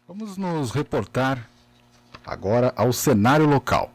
Vamos nos reportar agora ao cenário local.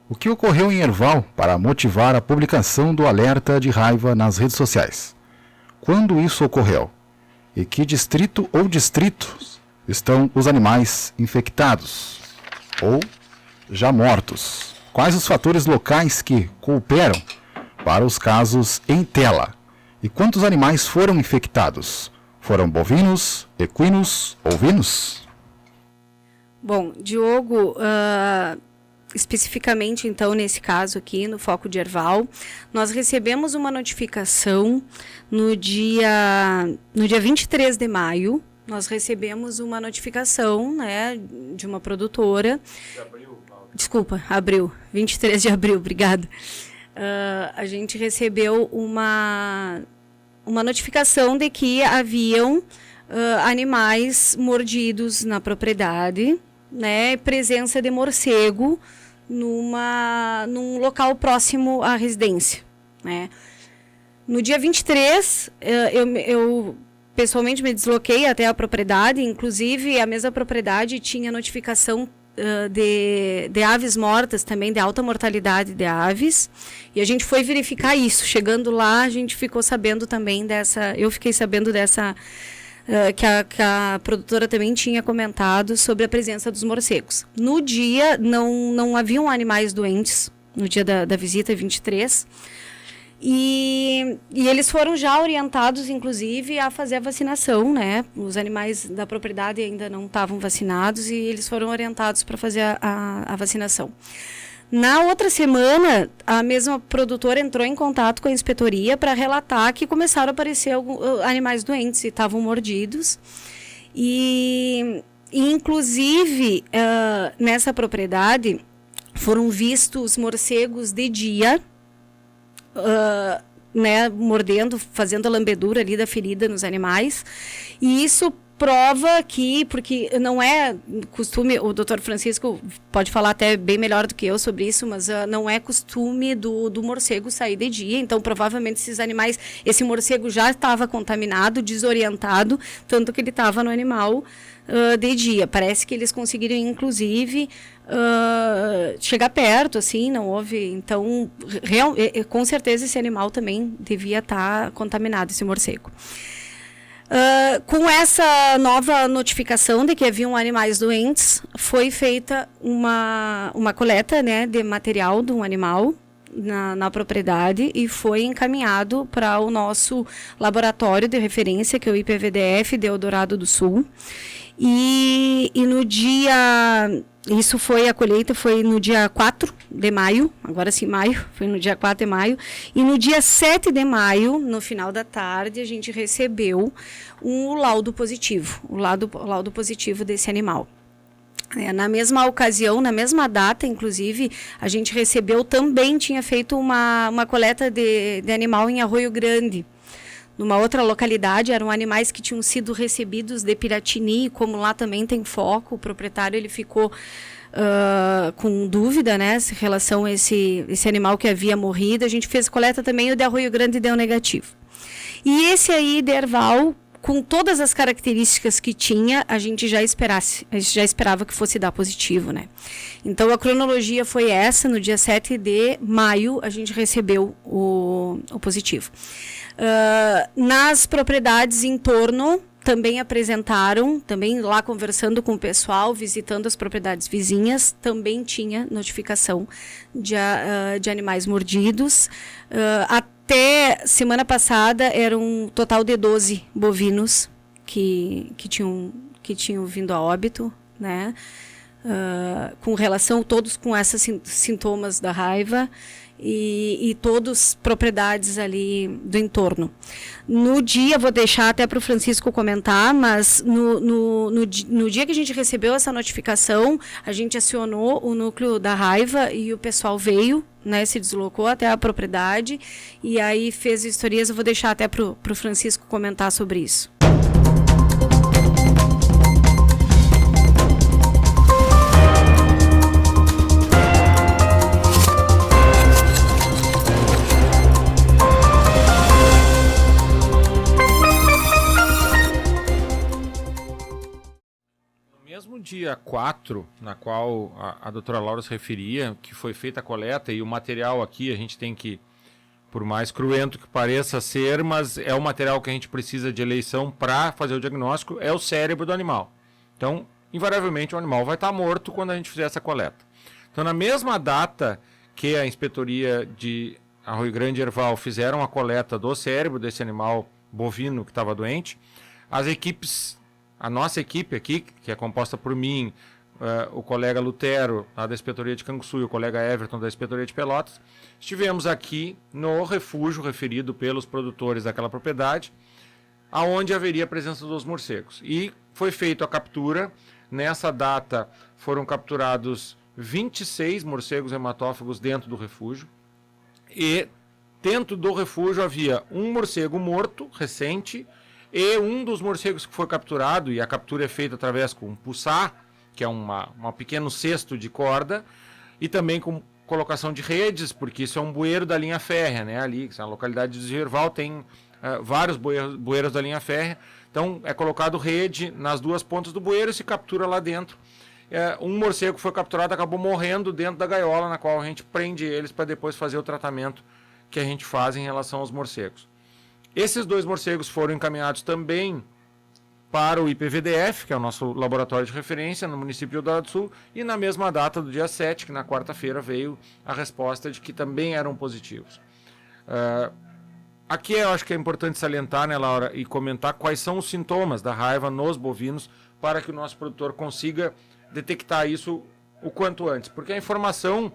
O que ocorreu em Erval para motivar a publicação do alerta de raiva nas redes sociais? Quando isso ocorreu? E que distrito ou distritos estão os animais infectados ou já mortos? Quais os fatores locais que cooperam para os casos em tela? E quantos animais foram infectados? Foram bovinos, equinos, ovinos? Bom, Diogo, especificamente então nesse caso aqui, no foco de Erval, nós recebemos uma notificação no dia 23 de maio, nós recebemos uma notificação, né, de uma produtora. De abril, Laura. Desculpa, abril, 23 de abril, obrigada. A gente recebeu uma notificação de que haviam animais mordidos na propriedade, né, presença de morcego num local próximo à residência, né. No dia 23, eu pessoalmente me desloquei até a propriedade, inclusive a mesma propriedade tinha notificação de aves mortas também, de alta mortalidade de aves, e a gente foi verificar isso. Chegando lá, a gente ficou sabendo também eu fiquei sabendo dessa, que a produtora também tinha comentado sobre a presença dos morcegos. No dia, não haviam animais doentes, no dia da visita 23, e eles foram já orientados, inclusive, a fazer a vacinação, né? Os animais da propriedade ainda não estavam vacinados e eles foram orientados para fazer a vacinação. Na outra semana, a mesma produtora entrou em contato com a inspetoria para relatar que começaram a aparecer animais doentes e estavam mordidos. E inclusive, nessa propriedade, foram vistos morcegos de dia, né, mordendo, fazendo a lambedura ali da ferida nos animais. E isso prova que, porque não é costume, o Dr. Francisco pode falar até bem melhor do que eu sobre isso, mas não é costume do morcego sair de dia, então provavelmente esses animais, esse morcego já estava contaminado, desorientado, tanto que ele estava no animal de dia. Parece que eles conseguiram, inclusive, chegar perto, assim, não houve, então, com certeza esse animal também devia estar contaminado, esse morcego. Com essa nova notificação de que haviam animais doentes, foi feita uma coleta, né, de material de um animal na propriedade e foi encaminhado para o nosso laboratório de referência, que é o IPVDF de Eldorado do Sul. E no dia... a colheita foi no dia 4 de maio, agora sim maio, foi no dia 4 de maio, e no dia 7 de maio, no final da tarde, a gente recebeu um laudo positivo, o laudo positivo desse animal. Na mesma ocasião, na mesma data, inclusive, a gente recebeu, também tinha feito uma coleta de animal em Arroio Grande. Numa outra localidade, eram animais que tinham sido recebidos de Piratini, como lá também tem foco, o proprietário ele ficou com dúvida, né, em relação a esse animal que havia morrido. A gente fez coleta também, o de Arroio Grande deu negativo. E esse aí de Erval, com todas as características que tinha, a gente já esperava que fosse dar positivo, né. Então a cronologia foi essa, no dia 7 de maio a gente recebeu o positivo. Nas propriedades em torno, também apresentaram, também lá conversando com o pessoal, visitando as propriedades vizinhas, também tinha notificação de animais mordidos. Até semana passada, era um total de 12 bovinos que tinham vindo a óbito, né? Com relação, todos com esses sintomas da raiva, e todos propriedades ali do entorno. No dia, vou deixar até para o Francisco comentar, mas no dia que a gente recebeu essa notificação, a gente acionou o núcleo da raiva e o pessoal veio, né, se deslocou até a propriedade e aí fez vistorias. Eu vou deixar até para o Francisco comentar sobre isso. mesmo dia 4, na qual a doutora Laura se referia, que foi feita a coleta, e o material aqui a gente tem que, por mais cruento que pareça ser, mas é o material que a gente precisa de eleição para fazer o diagnóstico, é o cérebro do animal. Então, invariavelmente, o animal vai estar morto quando a gente fizer essa coleta. Então, na mesma data que a inspetoria de Arroio Grande e Herval fizeram a coleta do cérebro desse animal bovino que estava doente, as equipes, a nossa equipe aqui, que é composta por mim, o colega Lutero, lá da inspetoria de Canguçu, e o colega Everton, da inspetoria de Pelotas, estivemos aqui no refúgio referido pelos produtores daquela propriedade, aonde haveria a presença dos morcegos. E foi feita a captura. Nessa data foram capturados 26 morcegos hematófagos dentro do refúgio. E dentro do refúgio havia um morcego morto, recente, e um dos morcegos que foi capturado, e a captura é feita através com um pulsar, que é um pequeno cesto de corda, e também com colocação de redes, porque isso é um bueiro da linha férrea, né? Ali, na localidade de Herval, tem vários bueiros da linha férrea. Então, é colocado rede nas duas pontas do bueiro e se captura lá dentro. Um morcego que foi capturado acabou morrendo dentro da gaiola, na qual a gente prende eles para depois fazer o tratamento que a gente faz em relação aos morcegos. Esses 2 morcegos foram encaminhados também para o IPVDF, que é o nosso laboratório de referência no município de Eldorado do Sul, e na mesma data do dia 7, que na quarta-feira veio a resposta de que também eram positivos. Aqui eu acho que é importante salientar, né, Laura, e comentar quais são os sintomas da raiva nos bovinos para que o nosso produtor consiga detectar isso o quanto antes, porque a informação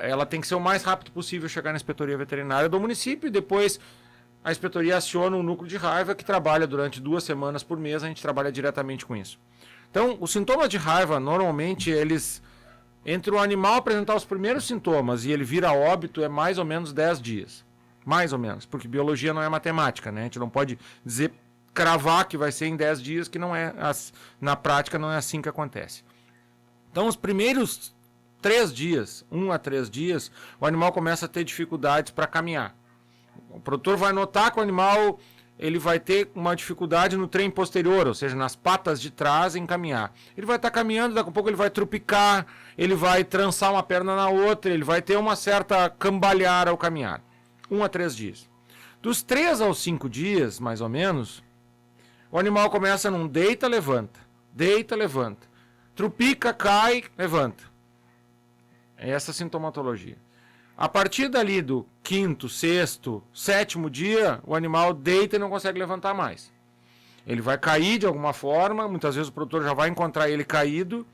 ela tem que ser o mais rápido possível chegar na inspetoria veterinária do município e depois a inspetoria aciona um núcleo de raiva que trabalha durante 2 semanas por mês, a gente trabalha diretamente com isso. Então, os sintomas de raiva, normalmente, eles, entre o animal apresentar os primeiros sintomas e ele vir a óbito, é mais ou menos 10 dias. Mais ou menos, porque biologia não é matemática, né? A gente não pode dizer, cravar que vai ser em 10 dias, que não é, na prática não é assim que acontece. Então, os primeiros 3 dias, 1 a 3 dias, o animal começa a ter dificuldades para caminhar. O produtor vai notar que o animal ele vai ter uma dificuldade no trem posterior, ou seja, nas patas de trás em caminhar. Ele vai estar caminhando, daqui a pouco ele vai trupicar, ele vai trançar uma perna na outra, ele vai ter uma certa cambalhar ao caminhar. 1 a 3 dias. Dos 3 aos 5 dias, mais ou menos, o animal começa num deita, levanta, trupica, cai, levanta. É essa a sintomatologia. A partir dali do 5º, 6º, 7º dia, o animal deita e não consegue levantar mais. Ele vai cair de alguma forma, muitas vezes o produtor já vai encontrar ele caído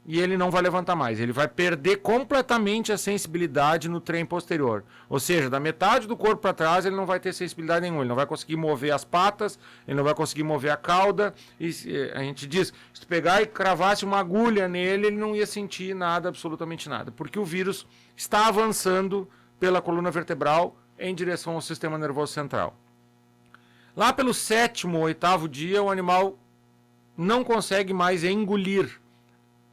e ele não vai levantar mais. Ele vai perder completamente a sensibilidade no trem posterior. Ou seja, da metade do corpo para trás ele não vai ter sensibilidade nenhuma. Ele não vai conseguir mover as patas, ele não vai conseguir mover a cauda. E a gente diz, se tu pegar e cravasse uma agulha nele, ele não ia sentir nada, absolutamente nada. Porque o vírus está avançando pela coluna vertebral em direção ao sistema nervoso central. Lá pelo 7º, 8º dia, o animal não consegue mais engolir.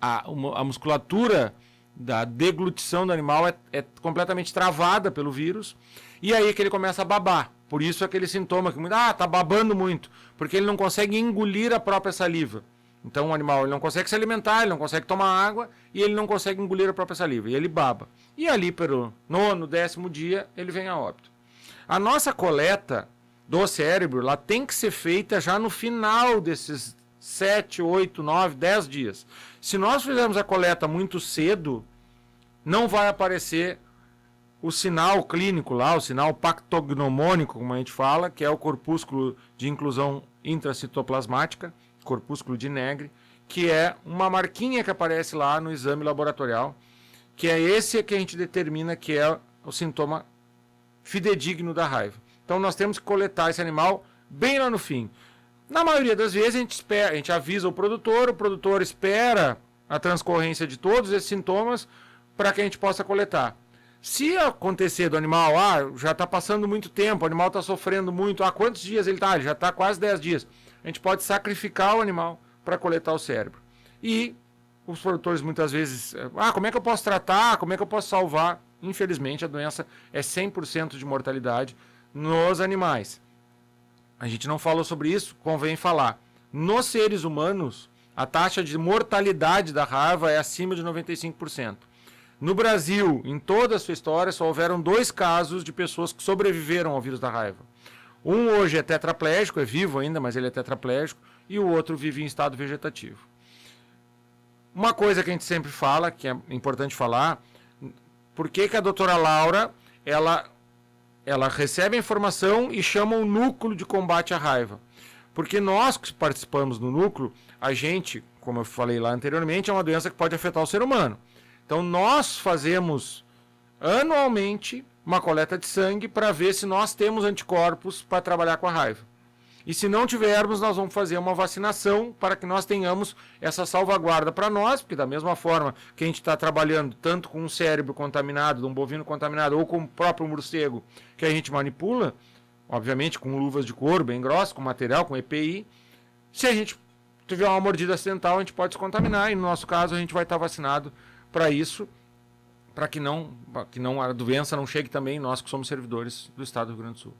A musculatura da deglutição do animal é completamente travada pelo vírus, e aí que ele começa a babar. Por isso aquele sintoma que tá babando muito, porque ele não consegue engolir a própria saliva. Então o animal ele não consegue se alimentar, ele não consegue tomar água, e ele não consegue engolir a própria saliva, e ele baba. E ali pelo 9º, 10º dia, ele vem a óbito. A nossa coleta do cérebro, ela tem que ser feita já no final desses 7, 8, 9, 10 dias. Se nós fizermos a coleta muito cedo, não vai aparecer o sinal clínico lá, o sinal pactognomônico, como a gente fala, que é o corpúsculo de inclusão intracitoplasmática, corpúsculo de Negre, que é uma marquinha que aparece lá no exame laboratorial, que é esse que a gente determina que é o sintoma fidedigno da raiva. Então nós temos que coletar esse animal bem lá no fim. Na maioria das vezes a gente avisa o produtor espera a transcorrência de todos esses sintomas para que a gente possa coletar. Se acontecer do animal, já está passando muito tempo, o animal está sofrendo muito, quantos dias ele está? Ele já está quase 10 dias. A gente pode sacrificar o animal para coletar o cérebro. E os produtores muitas vezes, como é que eu posso tratar? Como é que eu posso salvar? Infelizmente a doença é 100% de mortalidade nos animais. A gente não falou sobre isso, convém falar. Nos seres humanos, A taxa de mortalidade da raiva é acima de 95%. No Brasil, em toda a sua história, só houveram 2 casos de pessoas que sobreviveram ao vírus da raiva. Um hoje é tetraplégico, é vivo ainda, mas ele é tetraplégico, e o outro vive em estado vegetativo. Uma coisa que a gente sempre fala, que é importante falar, por que a doutora Laura, ela recebe a informação e chama o núcleo de combate à raiva? Porque nós que participamos do núcleo, a gente, como eu falei lá anteriormente, é uma doença que pode afetar o ser humano. Então nós fazemos anualmente uma coleta de sangue para ver se nós temos anticorpos para trabalhar com a raiva. E se não tivermos, nós vamos fazer uma vacinação para que nós tenhamos essa salvaguarda para nós, porque da mesma forma que a gente está trabalhando tanto com um cérebro contaminado, de um bovino contaminado, ou com o próprio morcego que a gente manipula, obviamente com luvas de couro bem grossas, com material, com EPI, se a gente tiver uma mordida acidental, a gente pode se contaminar, e no nosso caso a gente vai estar vacinado para isso, para que a doença não chegue também nós que somos servidores do Estado do Rio Grande do Sul.